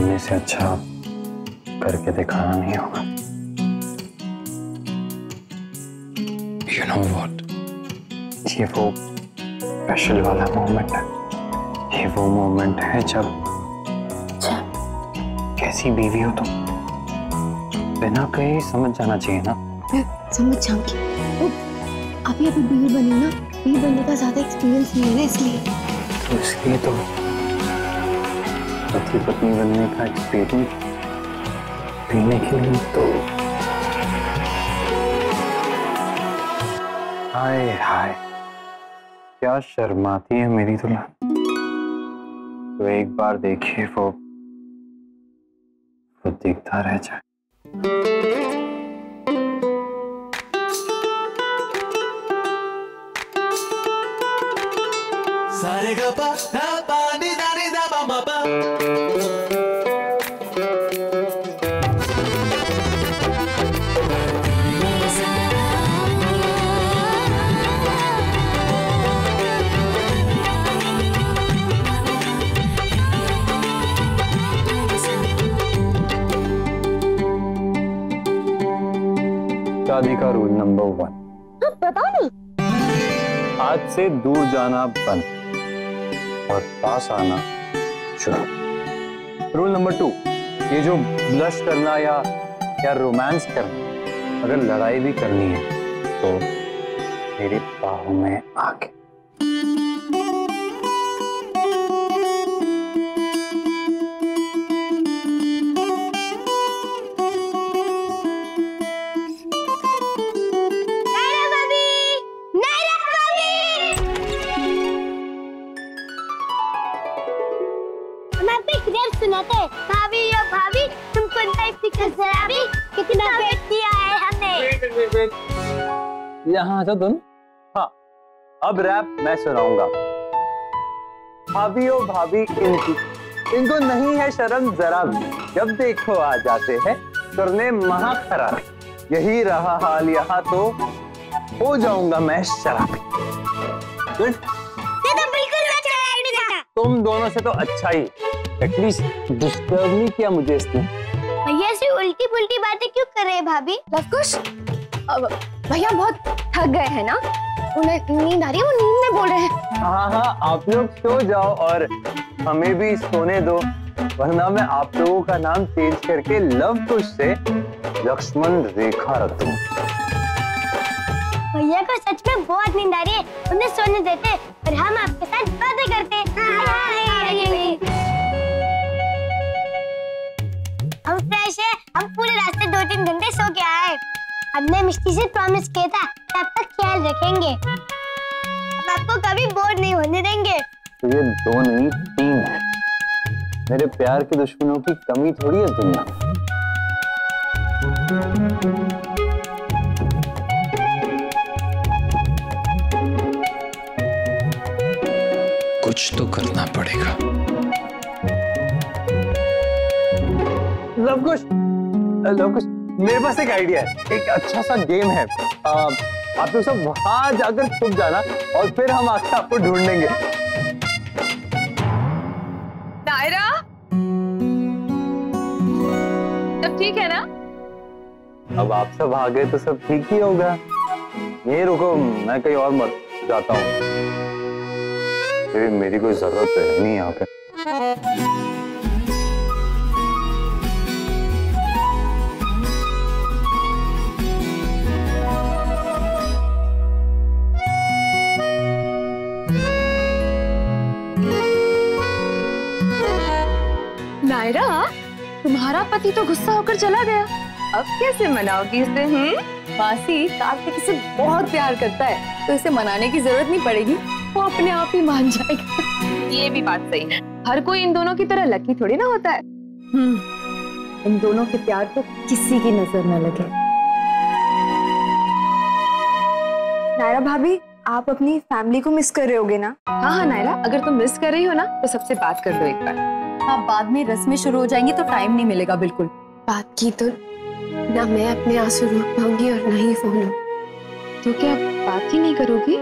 करने से अच्छा करके दिखाना नहीं होगा। You know what? ये वो स्पेशल वाला मोमेंट है। ये वो मोमेंट है जब कैसी बीवी हो तुम, बिना कहीं समझ जाना चाहिए ना। समझ जाऊंगी। अभी अभी बीवी बनी ना, बीवी बनने का ज्यादा एक्सपीरियंस नहीं है ना, इसलिए तो पति पत्नी बनने का एक्सपीरियंस पीने के लिए तो हाय हाय क्या शर्माती है मेरी दुल्हन। तो एक बार देखिए वो दिखता रह जाए। सारे गा पा धा पा नी धा नी धा पा मा पा। शादी का रूल नंबर 1, पता नहीं, आज से दूर जाना बंद और पास आना शुरू। रूल नंबर 2, ये जो ब्लश करना या रोमांस करना, अगर लड़ाई भी करनी है तो मेरी बाहों में आके। सुनाते भाभी या भाभी तुमको नई फिकर शराबी कितना वेट किया है हमने। यहाँ तो तुम। हाँ, अब रैप मैं सुनाऊंगा। भाभी ओ भाभी इनको नहीं है शर्म जरा भी, जब देखो आ जाते हैं करने महा खराब। यही रहा हाल यहाँ तो हो जाऊंगा मैं शराबी। तुम दोनों से तो अच्छा ही, एटलीस्ट डिस्टर्ब नहीं किया मुझे इसने। भैया से उल्टी पुल्टी बातें क्यों कर रहे हैं भाभी? लवकुश, भैया बहुत थक गए हैं ना, उन्हें नींद आ रही है, वो नींद में बोल रहे हैं। हाँ, आप लोग सो जाओ और हमें भी सोने दो, वरना मैं आप लोगों का नाम चेंज करके लवकुश से लक्ष्मण रेखा रख दूं। भैया को सच में बहुत नींद आ रही है, उन्हें सोने देते और हम आपके साथ बातें करते। हम फ्रेश है, हम पूरे रास्ते 2-3 घंटे सो के आए। हमने मिष्टी से प्रॉमिस किया था कि आपका ख्याल रखेंगे, हम आपको कभी बोर नहीं होने देंगे। तो ये 2 नहीं 3 है। मेरे प्यार के दुश्मनों की कमी थोड़ी है दुनिया में। कुछ तो करना पड़ेगा। लवकुश, मेरे पास एक आइडिया है, एक अच्छा सा गेम है। आप लोग सब वहां जाकर छुप जाना और फिर हम आके आपको ढूंढेंगे। नायरा, सब ठीक है ना? अब आप सब आ गए तो सब ठीक ही होगा। ये रुको, मैं कहीं और मर जाता हूँ, मेरी कोई जरूरत है नहीं यहाँ पे। नायरा, तुम्हारा पति तो गुस्सा होकर चला गया, अब कैसे मनाओगी इसे? मासी कार्तिक इसे बहुत प्यार करता है, तो इसे मनाने की जरूरत नहीं पड़ेगी, वो अपने आप ही मान जाएगा। ये भी बात सही है, हर कोई इन दोनों की तरह लकी थोड़ी ना होता है। इन दोनों के प्यार को किसी की नजर न लगे। नायरा भाभी, आप अपनी फैमिली को मिस कर रहे होगे ना? हाँ नायरा, अगर तुम मिस कर रही हो ना तो सबसे बात कर लो एक बार। हाँ, बाद में रस्में शुरू हो जाएंगी तो टाइम नहीं मिलेगा बिल्कुल। बात की तो ना मैं अपने आंसू रोक पाऊंगी और ना ही फोन। तो क्या बात ही नहीं करोगी?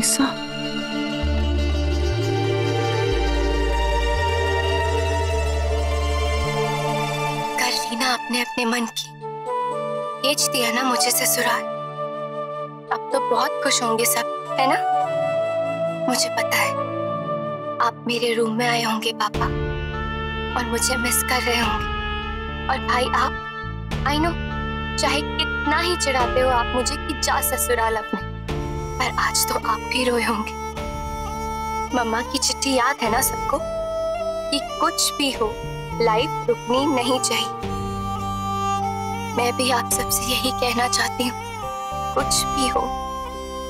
अनीसा, कर ली ना आपने अपने मन की, भेज दिया ना मुझे ससुराल। अब तो बहुत खुश होंगे सब, है ना? मुझे पता है आप मेरे रूम में आए होंगे पापा, और मुझे मिस कर रहे होंगे। और भाई आप, आई नो, चाहे कितना ही चिढ़ाते हो आप मुझे कि जा ससुराल अपने, पर आज तो आप भी रोए होंगे। मम्मा की चिट्ठी याद है ना सबको कि कुछ भी हो लाइफ रुकनी नहीं चाहिए। मैं भी आप सबसे यही कहना चाहती हूँ, कुछ भी हो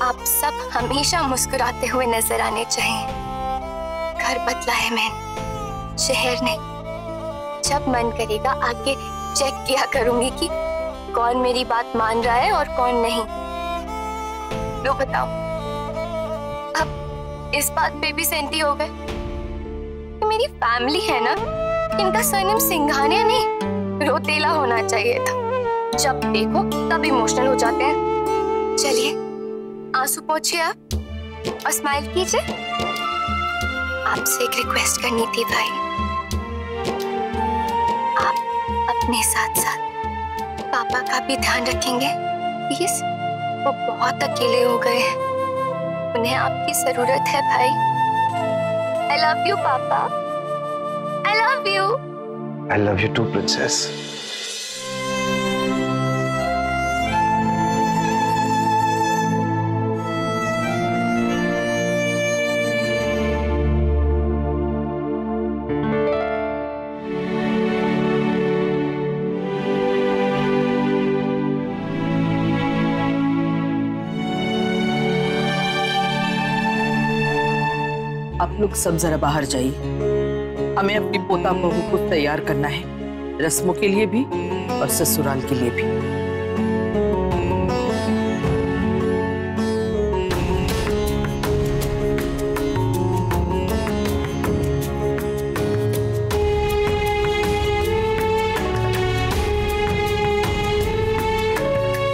आप सब हमेशा मुस्कुराते हुए नजर आने चाहिए। घर बदला है मैंने, शहर नहीं। जब मन करेगा आके चेक किया करूंगी कि कौन मेरी बात मान रहा है और कौन नहीं। लो बताओ, अब इस बात पे भी सेंटी हो गए कि मेरी फैमिली है ना, इनका सरनेम सिंघानिया नहीं रोतेला होना चाहिए था। जब देखो तब इमोशनल हो जाते हैं। चलिए आंसू पोंछिए आप और स्माइल कीजिए। आपसे एक रिक्वेस्ट करनी थी भाई, आप अपने साथ साथ पापा का भी ध्यान रखेंगे प्लीज? वो बहुत अकेले हो गए हैं, उन्हें आपकी जरूरत है भाई। आई लव यू पापा, I love you. I love you too, princess. आप लोग सब जरा बाहर जाइए। हमें अपनी पोता बहू को तैयार करना है, रस्मों के लिए भी और ससुराल के लिए भी।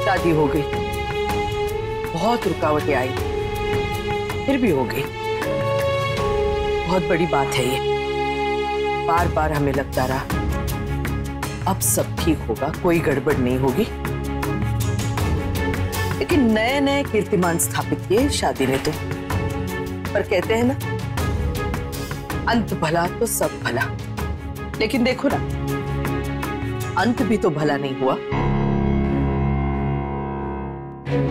शादी हो गई, बहुत रुकावटें आई, फिर भी हो गई। बहुत बड़ी बात है ये। बार बार हमें लगता रहा अब सब ठीक होगा, कोई गड़बड़ नहीं होगी, लेकिन नए नए कीर्तिमान स्थापित किए शादी ने तो। पर कहते हैं ना, अंत भला तो सब भला। लेकिन देखो ना, अंत भी तो भला नहीं हुआ।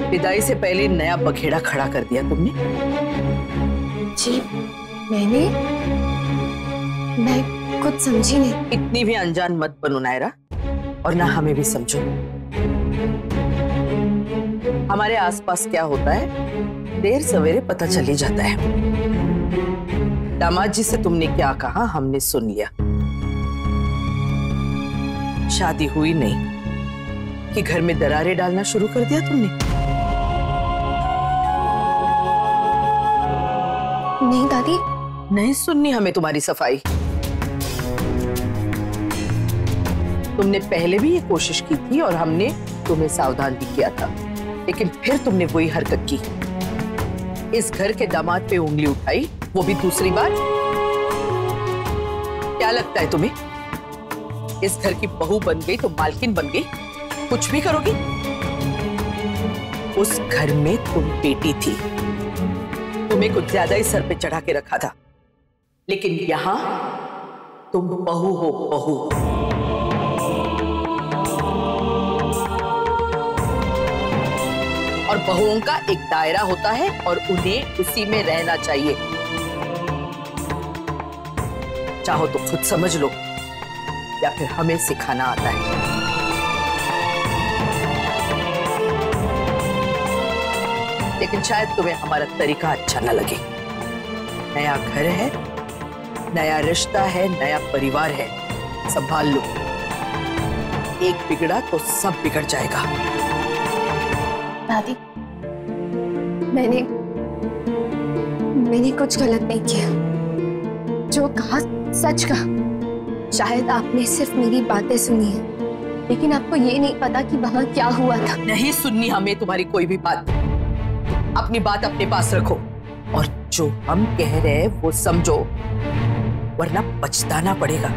विदाई से पहले नया बखेड़ा खड़ा कर दिया तुमने। जी मैं कुछ समझी नहीं। इतनी भी अनजान मत बनो नायरा, और ना हमें भी समझो। हमारे आसपास क्या होता है देर सवेरे पता चल ही जाता है। दामाद जी से तुमने क्या कहा हमने सुन लिया। शादी हुई नहीं कि घर में दरारें डालना शुरू कर दिया तुमने। नहीं दादी, नहीं सुननी हमें तुम्हारी सफाई। तुमने पहले भी ये कोशिश की थी और हमने तुम्हें सावधान भी किया था, लेकिन फिर तुमने वही हरकत की। इस घर के दामाद पे उंगली उठाई, वो भी दूसरी बार। क्या लगता है तुम्हें इस घर की बहू बन गई तो मालकिन बन गई, कुछ भी करोगी? उस घर में तुम बेटी थी, तुम्हें कुछ ज्यादा ही सर पे चढ़ा के रखा था, लेकिन यहां तुम बहू हो, बहू। और बहुओं का एक दायरा होता है और उन्हें उसी में रहना चाहिए। चाहो तो खुद समझ लो या फिर हमें सिखाना आता है। लेकिन शायद तुम्हें हमारा तरीका अच्छा न लगे। नया घर है, नया रिश्ता है, नया परिवार है, संभाल लो। एक बिगड़ा तो सब बिगड़ जाएगा। दादी, मैंने कुछ गलत नहीं किया। जो कहा सच कहा। शायद आपने सिर्फ मेरी बातें सुनी है, लेकिन आपको ये नहीं पता कि वहां क्या हुआ था। नहीं सुननी हमें तुम्हारी कोई भी बात। अपनी बात अपने पास रखो। और जो हम कह रहे हैं वो समझो, वरना पछताना पड़ेगा।